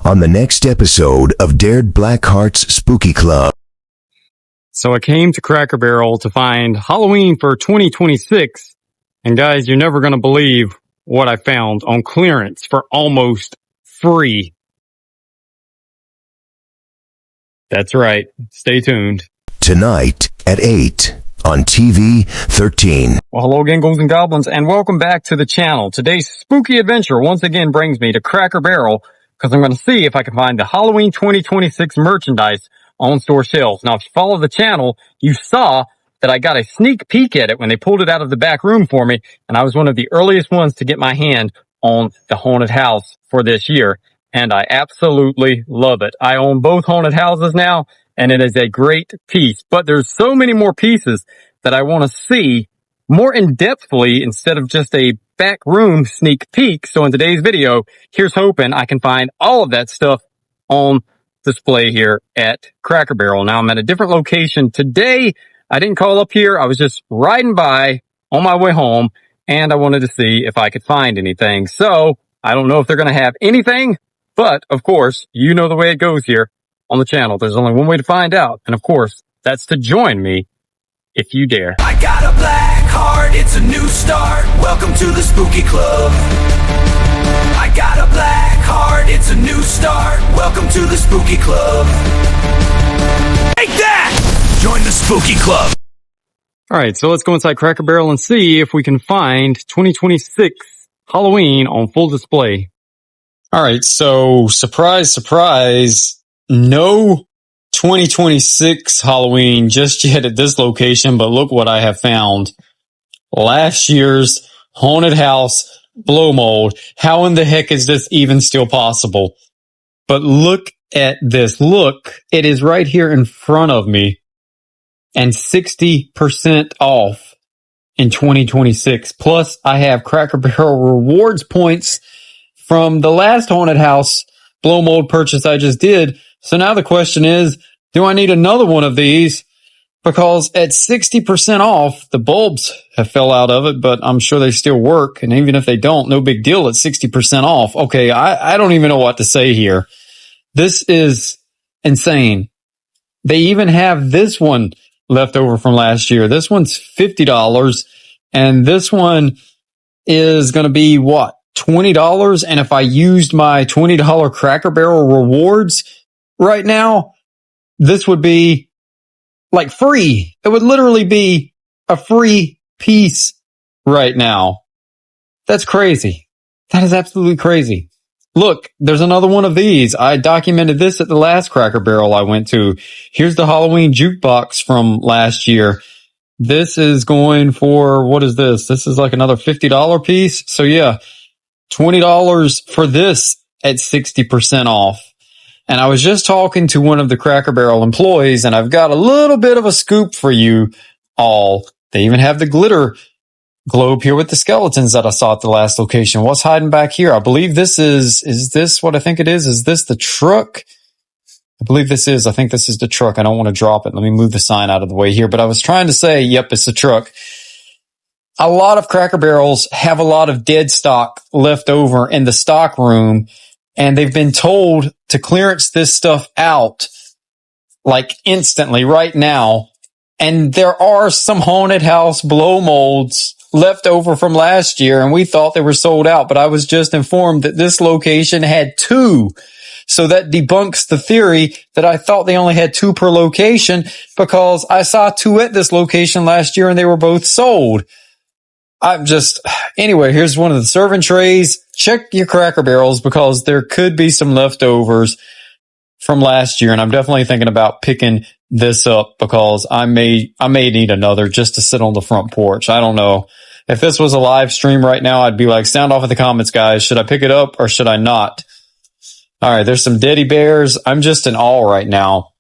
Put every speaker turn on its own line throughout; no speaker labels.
on the next episode of Dared BlackHearts Spooky Club.
So I came to Cracker Barrel to find Halloween for 2026. And guys, you're never going to believe what I found on clearance for almost free. That's right. Stay tuned.
Tonight at 8 on TV 13.
Well, hello again, ghouls and goblins, and welcome back to the channel. Today's spooky adventure once again brings me to Cracker Barrel because I'm going to see if I can find the Halloween 2026 merchandise on store shelves. Now, if you follow the channel, you saw that I got a sneak peek at it when they pulled it out of the back room for me, and I was one of the earliest ones to get my hand on the haunted house for this year, and I absolutely love it. I own both haunted houses now, and it is a great piece, but there's so many more pieces that I want to see more in-depthly instead of just a back room sneak peek. So in today's video, here's hoping I can find all of that stuff on display here at Cracker Barrel. Now I'm at a different location today. I didn't call up here. I was just riding by on my way home, and I wanted to see if I could find anything. So I don't know if they're going to have anything, but of course, you know the way it goes here on the channel. There's only one way to find out, and of course, that's to join me if you dare.
I got a black heart, it's a new start. Welcome to the spooky club. I got a black heart, it's a new start. Welcome to the spooky club. Take that! Join the spooky club.
All right, so let's go inside Cracker Barrel and see if we can find 2026 Halloween on full display. All right, so surprise, surprise, no 2026 Halloween just yet at this location, but look what I have found. Last year's haunted house blow mold. How in the heck is this even still possible? But look at this. Look, it is right here in front of me, and 60% off in 2026. Plus, I have Cracker Barrel rewards points from the last haunted house blow mold purchase I just did. So now the question is, do I need another one of these? Because at 60% off, the bulbs have fell out of it, but I'm sure they still work. And even if they don't, no big deal at 60% off. Okay, I don't even know what to say here. This is insane. They even have this one left over from last year. This one's $50, and this one is going to be what? $20. And if I used my $20 Cracker Barrel rewards right now, this would be like free. It would literally be a free piece right now. That's crazy. That is absolutely crazy. Look, there's another one of these. I documented this at the last Cracker Barrel I went to. Here's the Halloween jukebox from last year. This is going for, what is this? This is like another $50 piece. So yeah, $20 for this at 60% off. And I was just talking to one of the Cracker Barrel employees, and I've got a little bit of a scoop for you all. They even have the glitter globe here with the skeletons that I saw at the last location. What's hiding back here? I believe this is this what I think it is? Is this the truck? I believe this is. I think this is the truck. I don't want to drop it. Let me move the sign out of the way here. But I was trying to say, yep, it's the truck. A lot of Cracker Barrels have a lot of dead stock left over in the stock room, and they've been told to clearance this stuff out like instantly right now. And there are some haunted house blow molds left over from last year, and we thought they were sold out, but I was just informed that this location had 2. So that debunks the theory that I thought they only had 2 per location, because I saw 2 at this location last year and they were both sold. Anyway, here's one of the serving trays. Check your Cracker Barrels because there could be some leftovers from last year, and I'm definitely thinking about picking this up because I may need another just to sit on the front porch. I don't know. If this was a live stream right now, I'd be like, sound off in the comments, guys. Should I pick it up or should I not? All right, there's some Teddy Bears. I'm just in awe right now.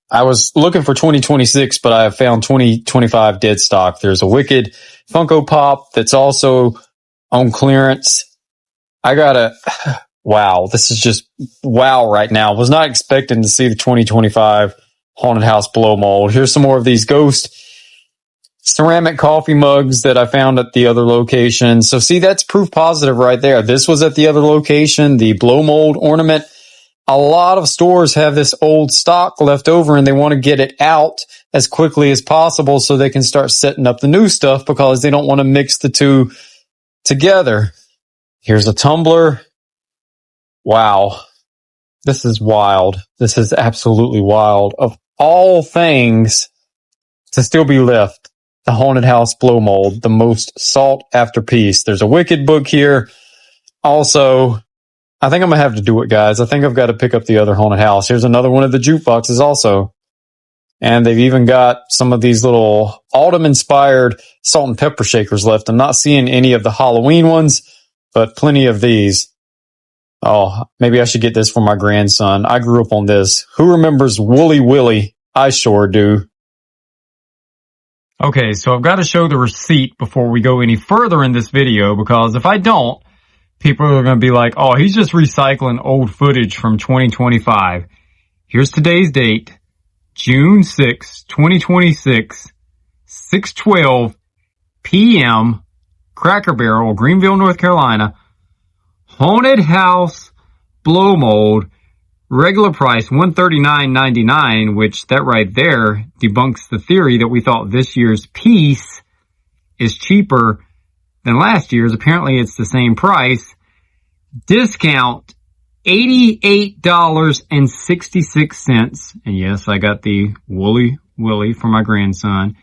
I was looking for 2026, but I have found 2025 dead stock. There's a Wicked Funko Pop that's also on clearance. Wow, this is just wow right now. Was not expecting to see the 2025 Haunted House blow mold. Here's some more of these ghost ceramic coffee mugs that I found at the other location. So see, that's proof positive right there. This was at the other location. The blow mold ornament a lot of stores have this old stock left over and they want to get it out as quickly as possible so they can start setting up the new stuff because they don't want to mix the two together. Here's a tumbler. Wow. This is wild. This is absolutely wild. Of all things to still be left, the Haunted House Blow Mold, the most sought after piece. There's a Wicked book here. Also, I think I'm going to have to do it, guys. I think I've got to pick up the other Haunted House. Here's another one of the jukeboxes also. And they've even got some of these little autumn-inspired salt and pepper shakers left. I'm not seeing any of the Halloween ones, but plenty of these. Oh, maybe I should get this for my grandson. I grew up on this. Who remembers Wooly Willy? I sure do. Okay, so I've got to show the receipt before we go any further in this video, because if I don't, people are going to be like, oh, he's just recycling old footage from 2025. Here's today's date, June 6, 2026, 6:12 p.m., Cracker Barrel, Greenville, North Carolina. Haunted House Blow Mold, regular price $139.99, which that right there debunks the theory that we thought this year's piece is cheaper than last year's. Apparently it's the same price. Discount $88.66. And yes, I got the Wooly Willy for my grandson.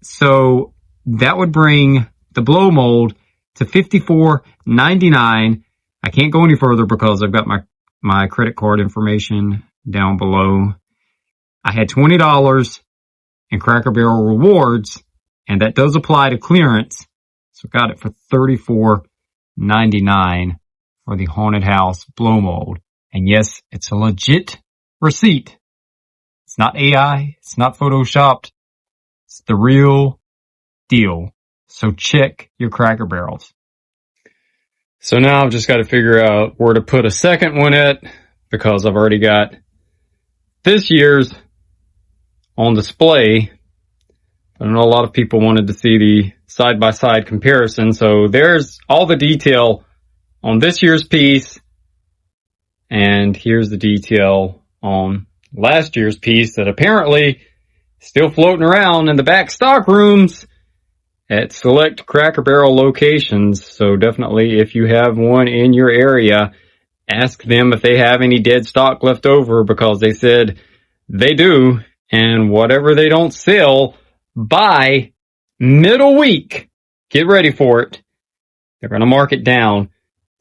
So that would bring the blow mold to $54.99. I can't go any further because I've got my credit card information down below. I had $20 in Cracker Barrel rewards, and that does apply to clearance. So got it for $34.99 for the Haunted House Blow Mold. And yes, it's a legit receipt. It's not AI. It's not photoshopped. It's the real deal. So check your Cracker Barrels. So now I've just got to figure out where to put a second one at, because I've already got this year's on display. I know a lot of people wanted to see the side-by-side comparison. So there's all the detail on this year's piece. And here's the detail on last year's piece that apparently still floating around in the back stock rooms at select Cracker Barrel locations. So definitely, if you have one in your area, ask them if they have any dead stock left over, because they said they do. And whatever they don't sell by middle week, get ready for it. They're going to mark it down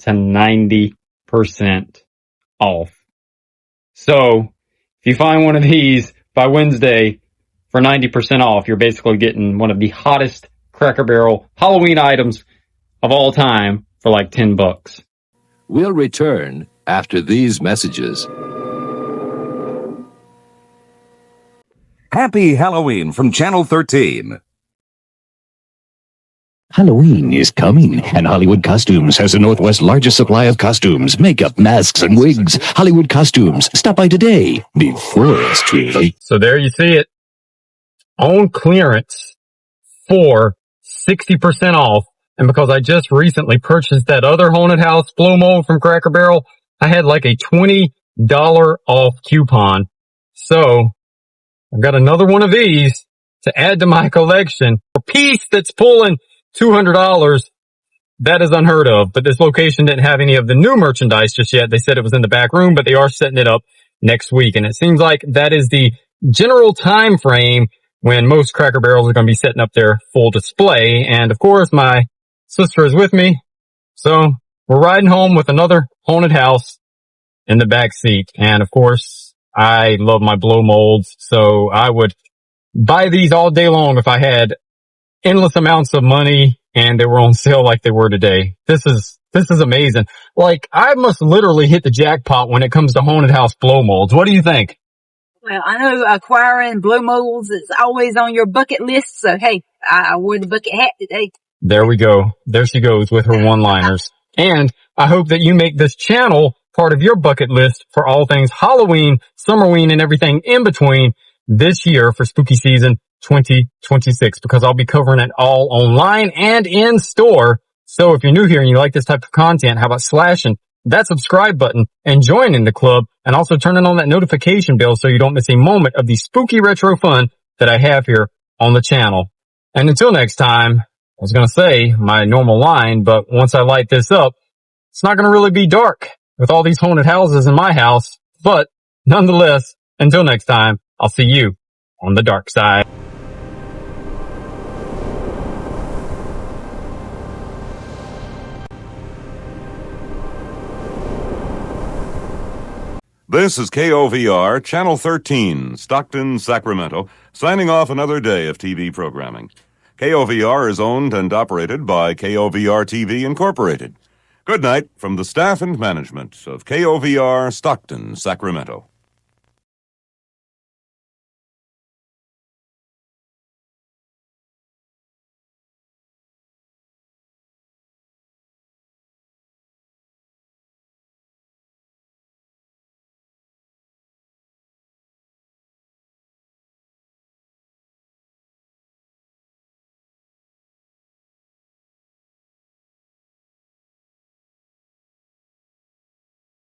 to 90% off. So if you find one of these by Wednesday for 90% off, you're basically getting one of the hottest Cracker Barrel Halloween items of all time for like $10.
We'll return after these messages.
Happy Halloween from Channel 13.
Halloween is coming, and Hollywood Costumes has the Northwest's largest supply of costumes, makeup, masks, and wigs. Hollywood Costumes. Stop by today before it's too late.
So there you see it. On clearance for 60% off. And because I just recently purchased that other Haunted House Blow Mold from Cracker Barrel, I had like a $20 off coupon. So I've got another one of these to add to my collection. A piece that's pulling $200. That is unheard of. But this location didn't have any of the new merchandise just yet. They said it was in the back room, but they are setting it up next week. And it seems like that is the general time frame when most Cracker Barrels are going to be setting up their full display. And of course, my sister is with me. So we're riding home with another Haunted House in the back seat. And of course, I love my blow molds. So I would buy these all day long if I had endless amounts of money and they were on sale like they were today. This is amazing. Like, I must literally hit the jackpot when it comes to Haunted House blow molds. What do you think?
Well, I know acquiring blow molds is always on your bucket list, so hey, I wore the bucket hat today.
There we go. There she goes with her one-liners. And I hope that you make this channel part of your bucket list for all things Halloween, Summerween, and everything in between this year for spooky season 2026, because I'll be covering it all online and in store. So if you're new here and you like this type of content, how about slashing that subscribe button and join in the club, and also turning on that notification bell so you don't miss a moment of the spooky retro fun that I have here on the channel. And until next time, I was going to say my normal line, but once I light this up, it's not going to really be dark with all these haunted houses in my house. But nonetheless, until next time, I'll see you on the dark side.
This is KOVR, Channel 13, Stockton, Sacramento, signing off another day of TV programming. KOVR is owned and operated by KOVR TV Incorporated. Good night from the staff and management of KOVR, Stockton, Sacramento.